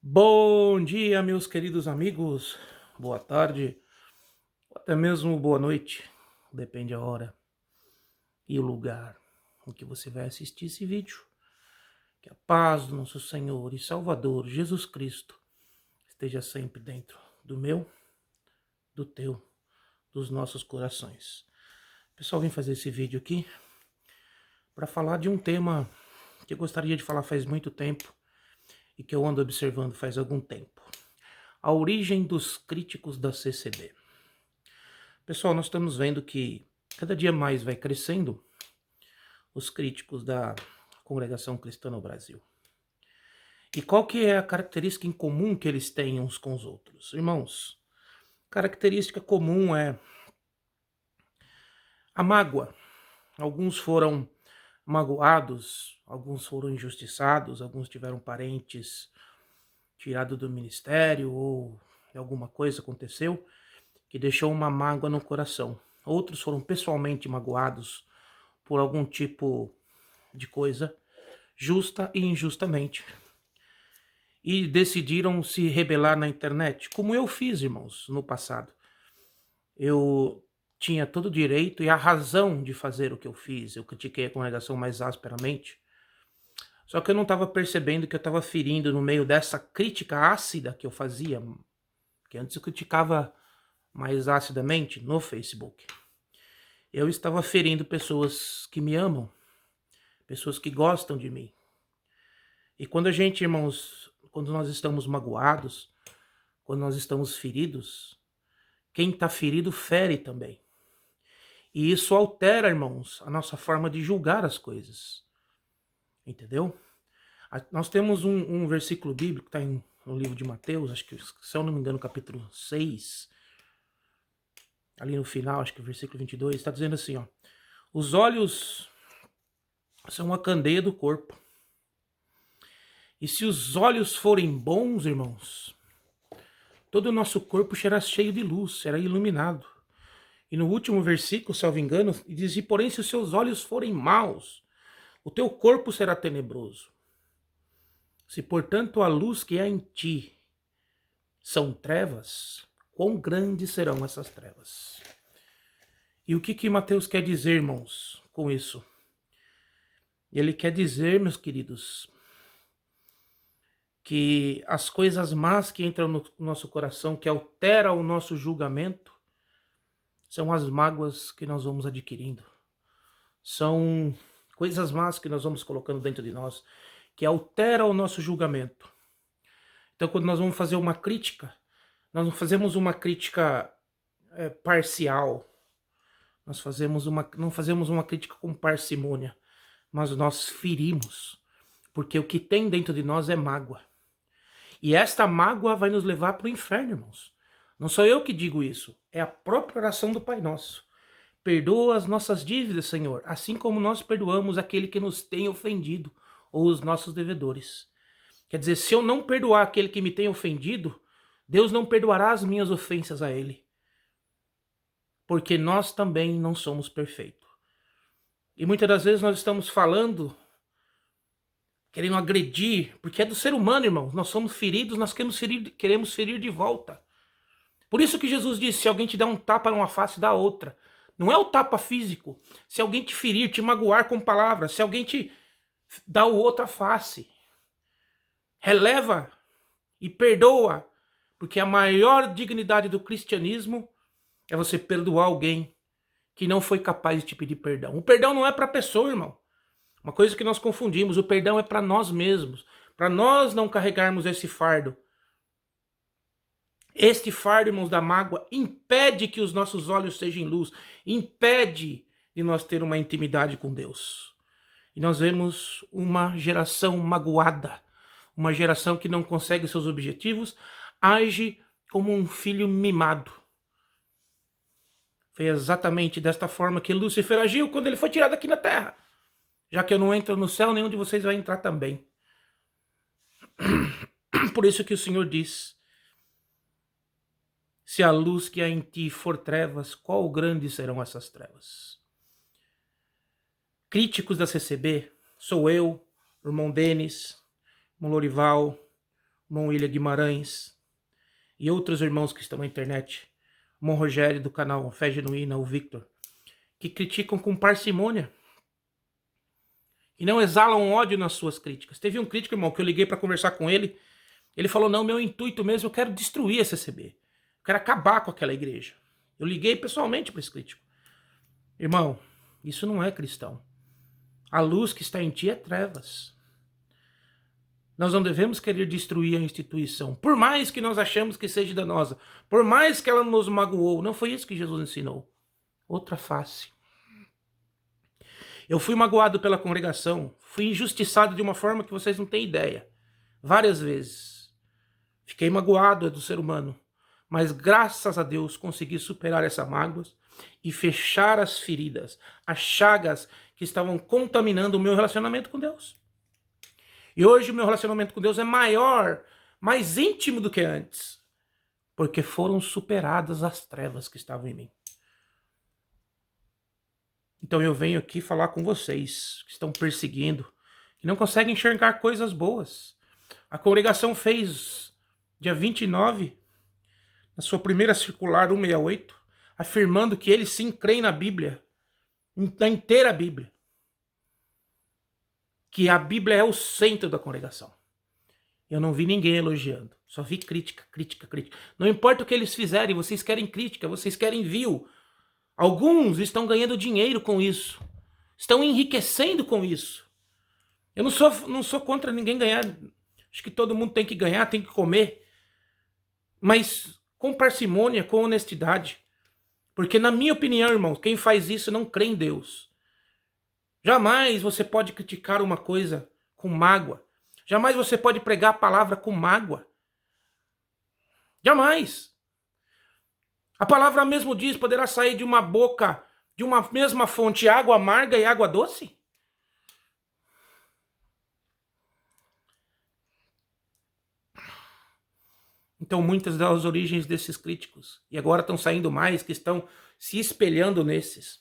Bom dia, meus queridos amigos. Boa tarde, ou até mesmo boa noite, depende a hora e o lugar em que você vai assistir esse vídeo. Que a paz do nosso Senhor e Salvador Jesus Cristo esteja sempre dentro do meu, do teu, dos nossos corações. Pessoal, vim fazer esse vídeo aqui para falar de um tema que eu gostaria de falar faz muito tempo e que eu ando observando faz algum tempo. A origem dos críticos da CCB. Pessoal, nós estamos vendo que cada dia mais vai crescendo os críticos da congregação cristã no Brasil. E qual que é a característica em comum que eles têm uns com os outros? Irmãos, característica comum é a mágoa. Alguns foram magoados, alguns foram injustiçados, alguns tiveram parentes tirados do ministério ou alguma coisa aconteceu que deixou uma mágoa no coração. Outros foram pessoalmente magoados por algum tipo de coisa, justa e injustamente, e decidiram se rebelar na internet, como eu fiz, irmãos, no passado. Eu tinha todo o direito e a razão de fazer o que eu fiz. Eu critiquei a congregação mais asperamente, só que eu não estava percebendo que eu estava ferindo no meio dessa crítica ácida que eu fazia, que antes eu criticava mais acidamente no Facebook. Eu estava ferindo pessoas que me amam, pessoas que gostam de mim. E quando a gente, irmãos, quando nós estamos magoados, quando nós estamos feridos, quem está ferido fere também. E isso altera, irmãos, a nossa forma de julgar as coisas. Entendeu? Nós temos um versículo bíblico, está no livro de Mateus, acho que, se eu não me engano, capítulo 6, ali no final, acho que o versículo 22, está dizendo assim, ó: os olhos são a candeia do corpo. E se os olhos forem bons, irmãos, todo o nosso corpo será cheio de luz, será iluminado. E no último versículo, salvo engano, diz: e porém, se os seus olhos forem maus, o teu corpo será tenebroso. Se, portanto, a luz que há em ti são trevas, quão grandes serão essas trevas? E o que Mateus quer dizer, irmãos, com isso? Ele quer dizer, meus queridos, que as coisas más que entram no nosso coração, que alteram o nosso julgamento, são as mágoas que nós vamos adquirindo. São coisas más que nós vamos colocando dentro de nós, que alteram o nosso julgamento. Então, quando nós vamos fazer uma crítica, nós não fazemos uma crítica parcial, não fazemos uma crítica com parcimônia, mas nós ferimos, porque o que tem dentro de nós é mágoa. E esta mágoa vai nos levar para o inferno, irmãos. Não sou eu que digo isso, é a própria oração do Pai Nosso. Perdoa as nossas dívidas, Senhor, assim como nós perdoamos aquele que nos tem ofendido, ou os nossos devedores. Quer dizer, se eu não perdoar aquele que me tem ofendido, Deus não perdoará as minhas ofensas a ele. Porque nós também não somos perfeitos. E muitas das vezes nós estamos falando, querendo agredir, porque é do ser humano, irmão. Nós somos feridos, nós queremos ferir de volta. Por isso que Jesus disse: se alguém te der um tapa numa face, dá outra. Não é o tapa físico. Se alguém te ferir, te magoar com palavras, se alguém te dá o outra face, releva e perdoa, porque a maior dignidade do cristianismo é você perdoar alguém que não foi capaz de te pedir perdão. O perdão não é para a pessoa, irmão. Uma coisa que nós confundimos: o perdão é para nós mesmos, para nós não carregarmos esse fardo. Este fardo, irmãos, da mágoa impede que os nossos olhos sejam luz, impede de nós ter uma intimidade com Deus. E nós vemos uma geração magoada, uma geração que não consegue seus objetivos, age como um filho mimado. Foi exatamente desta forma que Lúcifer agiu quando ele foi tirado aqui na terra. Já que eu não entro no céu, nenhum de vocês vai entrar também. Por isso que o Senhor diz: se a luz que há em ti for trevas, qual grandes serão essas trevas? Críticos da CCB sou eu, o irmão Denis, o irmão Lorival, irmão William Guimarães e outros irmãos que estão na internet, o irmão Rogério do canal Fé Genuína, o Victor, que criticam com parcimônia e não exalam ódio nas suas críticas. Teve um crítico, irmão, que eu liguei para conversar com ele. Ele falou: não, meu intuito mesmo, eu quero destruir a CCB. Eu quero acabar com aquela igreja. Eu liguei pessoalmente para esse crítico. Irmão, isso não é cristão. A luz que está em ti é trevas. Nós não devemos querer destruir a instituição, por mais que nós achamos que seja danosa, por mais que ela nos magoou. Não foi isso que Jesus ensinou. Outra face. Eu fui magoado pela congregação, fui injustiçado de uma forma que vocês não têm ideia. Várias vezes. Fiquei magoado do ser humano, mas graças a Deus consegui superar essas mágoas e fechar as feridas, as chagas que estavam contaminando o meu relacionamento com Deus. E hoje o meu relacionamento com Deus é maior, mais íntimo do que antes, porque foram superadas as trevas que estavam em mim. Então eu venho aqui falar com vocês que estão perseguindo, que não conseguem enxergar coisas boas. A congregação fez, dia 29, na sua primeira circular 168, afirmando que eles sim creem na Bíblia, na inteira Bíblia. Que a Bíblia é o centro da congregação. Eu não vi ninguém elogiando, só vi crítica, crítica, crítica. Não importa o que eles fizerem, vocês querem crítica, vocês querem view. Alguns estão ganhando dinheiro com isso, estão enriquecendo com isso. Eu não sou contra ninguém ganhar, acho que todo mundo tem que ganhar, tem que comer, mas com parcimônia, com honestidade. Porque na minha opinião, irmão, quem faz isso não crê em Deus. Jamais você pode criticar uma coisa com mágoa. Jamais você pode pregar a palavra com mágoa. Jamais. A palavra mesmo diz, poderá sair de uma boca, de uma mesma fonte, água amarga e água doce? Então muitas das origens desses críticos, e agora estão saindo mais, que estão se espelhando nesses.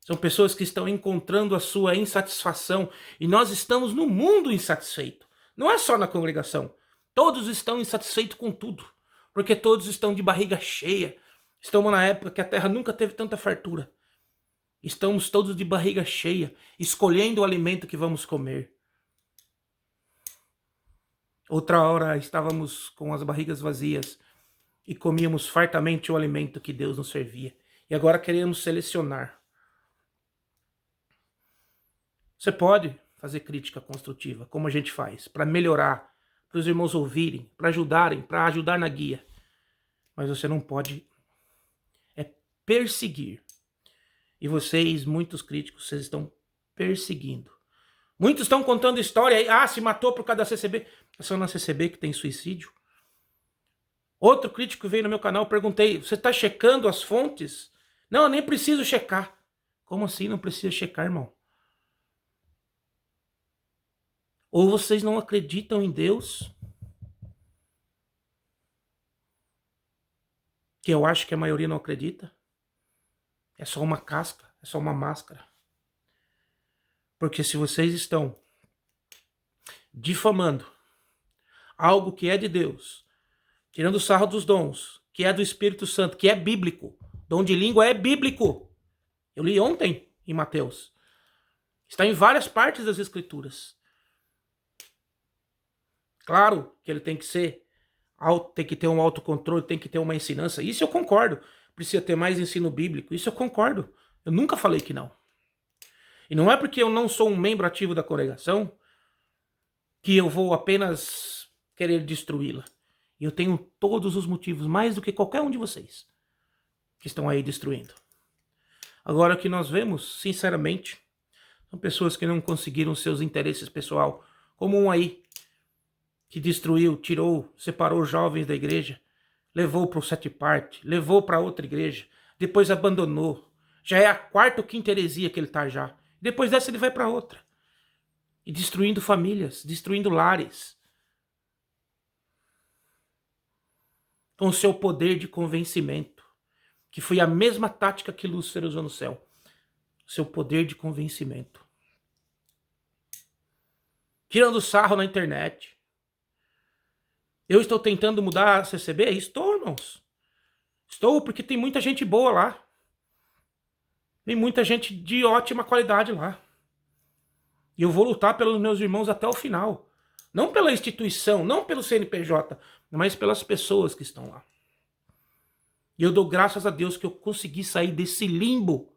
São pessoas que estão encontrando a sua insatisfação. E nós estamos no mundo insatisfeito. Não é só na congregação. Todos estão insatisfeitos com tudo. Porque todos estão de barriga cheia. Estamos na época que a terra nunca teve tanta fartura. Estamos todos de barriga cheia, escolhendo o alimento que vamos comer. Outra hora estávamos com as barrigas vazias e comíamos fartamente o alimento que Deus nos servia. E agora queremos selecionar. Você pode fazer crítica construtiva, como a gente faz, para melhorar, para os irmãos ouvirem, para ajudarem, para ajudar na guia. Mas você não pode perseguir. E vocês, muitos críticos, vocês estão perseguindo. Muitos estão contando história aí, se matou por causa da CCB. É só na CCB que tem suicídio. Outro crítico veio no meu canal, perguntei, você está checando as fontes? Não, eu nem preciso checar. Como assim não precisa checar, irmão? Ou vocês não acreditam em Deus, que eu acho que a maioria não acredita. É só uma casca, é só uma máscara. Porque se vocês estão difamando algo que é de Deus, tirando sarro dos dons, que é do Espírito Santo, que é bíblico, dom de língua é bíblico. Eu li ontem em Mateus. Está em várias partes das Escrituras. Claro que ele tem que ser, tem que ter um autocontrole, tem que ter uma ensinança. Isso eu concordo. Precisa ter mais ensino bíblico. Isso eu concordo. Eu nunca falei que não. E não é porque eu não sou um membro ativo da congregação que eu vou apenas querer destruí-la. E eu tenho todos os motivos, mais do que qualquer um de vocês, que estão aí destruindo. Agora, o que nós vemos, sinceramente, são pessoas que não conseguiram seus interesses pessoal, como um aí, que destruiu, tirou, separou jovens da igreja, levou para o Sete Parte, levou para outra igreja, depois abandonou. Já é a quarta ou quinta heresia que ele está já. Depois dessa ele vai para outra. E destruindo famílias, destruindo lares. Com o seu poder de convencimento, que foi a mesma tática que Lúcifer usou no céu. O seu poder de convencimento. Tirando sarro na internet. Eu estou tentando mudar a CCB? Estou, irmãos. Estou, porque tem muita gente boa lá. Tem muita gente de ótima qualidade lá. E eu vou lutar pelos meus irmãos até o final. Não pela instituição, não pelo CNPJ, mas pelas pessoas que estão lá. E eu dou graças a Deus que eu consegui sair desse limbo,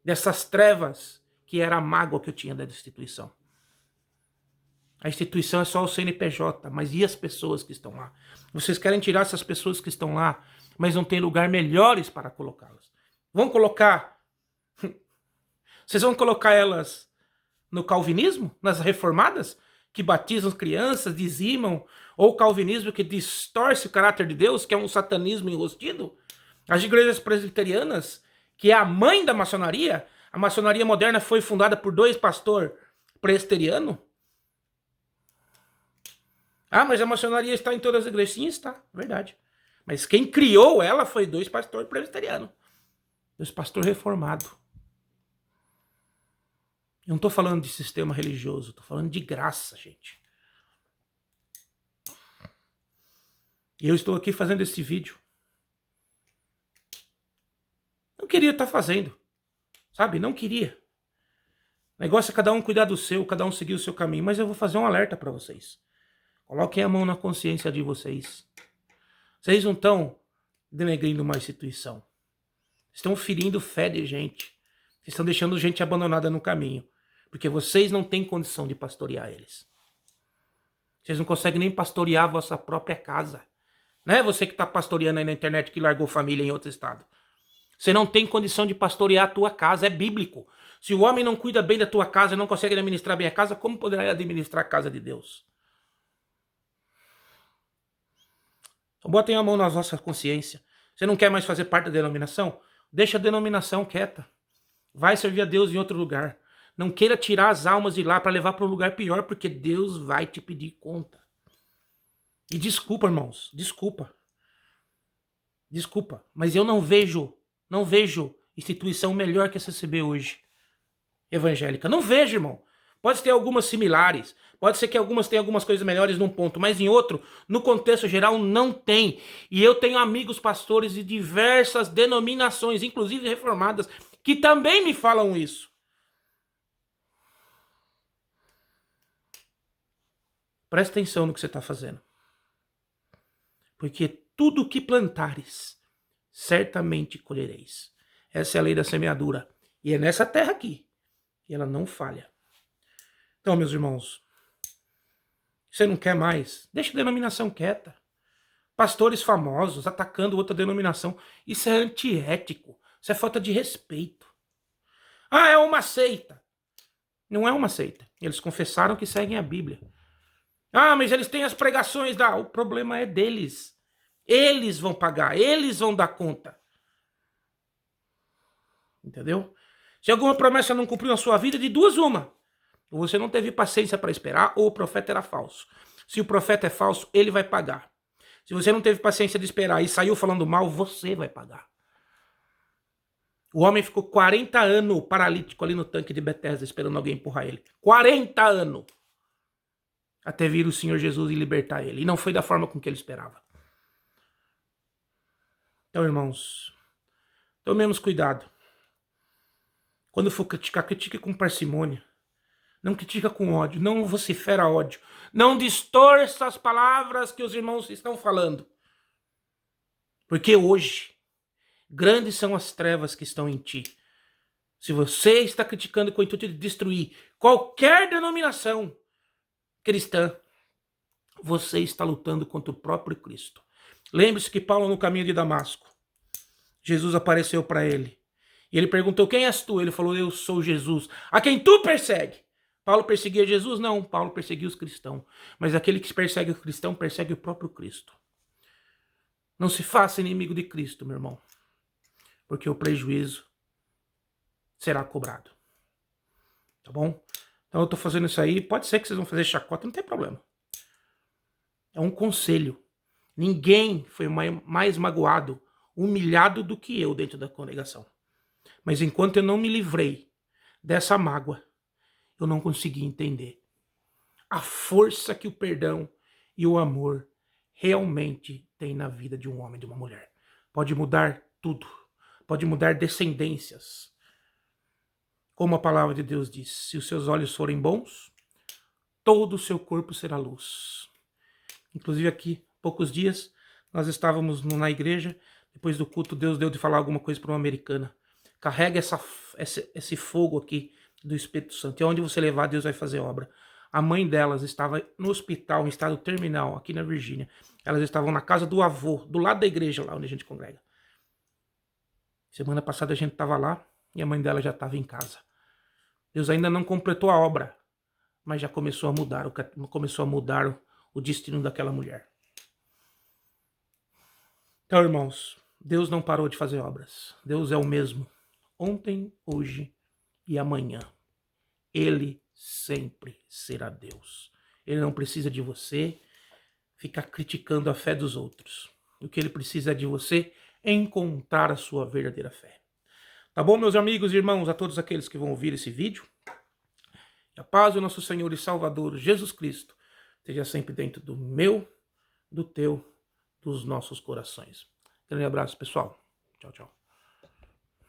dessas trevas, que era a mágoa que eu tinha da instituição. A instituição é só o CNPJ, mas e as pessoas que estão lá? Vocês querem tirar essas pessoas que estão lá, mas não tem lugar melhores para colocá-las. Vão colocar... Vocês vão colocar elas no calvinismo? Nas reformadas? Que batizam crianças, dizimam? Ou o calvinismo que distorce o caráter de Deus, que é um satanismo enrostido? As igrejas presbiterianas, que é a mãe da maçonaria, a maçonaria moderna foi fundada por 2 pastores presbiterianos. Ah, mas a maçonaria está em todas as igrejas. Sim, está, verdade. Mas quem criou ela foi 2 pastores presbiterianos. 2 pastores reformados. Eu não estou falando de sistema religioso, estou falando de graça, gente. E eu estou aqui fazendo esse vídeo. Não queria estar fazendo, sabe? Não queria. O negócio é cada um cuidar do seu, cada um seguir o seu caminho. Mas eu vou fazer um alerta para vocês. Coloquem a mão na consciência de vocês. Vocês não estão denegrindo uma instituição. Estão ferindo fé de gente. Vocês estão deixando gente abandonada no caminho. Porque vocês não têm condição de pastorear eles. Vocês não conseguem nem pastorear a vossa própria casa. Não é você que está pastoreando aí na internet que largou família em outro estado. Você não tem condição de pastorear a tua casa. É bíblico. Se o homem não cuida bem da tua casa e não consegue administrar bem a casa, como poderá administrar a casa de Deus? Então botem a mão na vossa consciência. Você não quer mais fazer parte da denominação? Deixa a denominação quieta. Vai servir a Deus em outro lugar. Não queira tirar as almas de lá para levar para um lugar pior, porque Deus vai te pedir conta. E desculpa, irmãos, desculpa. Desculpa, mas eu não vejo instituição melhor que a CCB hoje, evangélica. Não vejo, irmão. Pode ter algumas similares, pode ser que algumas tenham algumas coisas melhores num ponto, mas em outro, no contexto geral, não tem. E eu tenho amigos pastores de diversas denominações, inclusive reformadas, que também me falam isso. Presta atenção no que você está fazendo. Porque tudo o que plantares, certamente colhereis. Essa é a lei da semeadura. E é nessa terra aqui. E ela não falha. Então, meus irmãos, você não quer mais? Deixa a denominação quieta. Pastores famosos atacando outra denominação. Isso é antiético. Isso é falta de respeito. Ah, é uma seita. Não é uma seita. Eles confessaram que seguem a Bíblia. Ah, mas eles têm as pregações da... O problema é deles. Eles vão pagar, eles vão dar conta. Entendeu? Se alguma promessa não cumpriu na sua vida, de duas uma. Ou você não teve paciência para esperar, ou o profeta era falso. Se o profeta é falso, ele vai pagar. Se você não teve paciência de esperar e saiu falando mal, você vai pagar. O homem ficou 40 anos paralítico ali no tanque de Betesda, esperando alguém empurrar ele. 40 anos. Até vir o Senhor Jesus e libertar ele. E não foi da forma com que ele esperava. Então, irmãos, tomemos cuidado. Quando for criticar, critique com parcimônia. Não critica com ódio. Não vocifera ódio. Não distorça as palavras que os irmãos estão falando. Porque hoje, grandes são as trevas que estão em ti. Se você está criticando com o intuito de destruir qualquer denominação cristã, você está lutando contra o próprio Cristo. Lembre-se que Paulo, no caminho de Damasco, Jesus apareceu para ele. E ele perguntou, quem és tu? Ele falou, eu sou Jesus. A quem tu persegue? Paulo perseguia Jesus? Não, Paulo perseguia os cristãos. Mas aquele que persegue o cristão, persegue o próprio Cristo. Não se faça inimigo de Cristo, meu irmão. Porque o prejuízo será cobrado. Tá bom? Então eu tô fazendo isso aí. Pode ser que vocês vão fazer chacota, não tem problema. É um conselho. Ninguém foi mais magoado, humilhado do que eu dentro da congregação. Mas enquanto eu não me livrei dessa mágoa, eu não consegui entender a força que o perdão e o amor realmente tem na vida de um homem e de uma mulher. Pode mudar tudo. Pode mudar descendências. Como a palavra de Deus diz, se os seus olhos forem bons, todo o seu corpo será luz. Inclusive aqui, poucos dias, nós estávamos na igreja, depois do culto, Deus deu de falar alguma coisa para uma americana. Carrega esse fogo aqui do Espírito Santo. E onde você levar, Deus vai fazer obra. A mãe delas estava no hospital, em estado terminal, aqui na Virgínia. Elas estavam na casa do avô, do lado da igreja, lá onde a gente congrega. Semana passada a gente estava lá e a mãe dela já estava em casa. Deus ainda não completou a obra, mas já começou a mudar o destino daquela mulher. Então, irmãos, Deus não parou de fazer obras. Deus é o mesmo, ontem, hoje e amanhã. Ele sempre será Deus. Ele não precisa de você ficar criticando a fé dos outros. O que ele precisa é de você encontrar a sua verdadeira fé. Tá bom, meus amigos e irmãos, a todos aqueles que vão ouvir esse vídeo? Que a paz do nosso Senhor e Salvador Jesus Cristo esteja sempre dentro do meu, do teu, dos nossos corações. Grande abraço, pessoal. Tchau, tchau.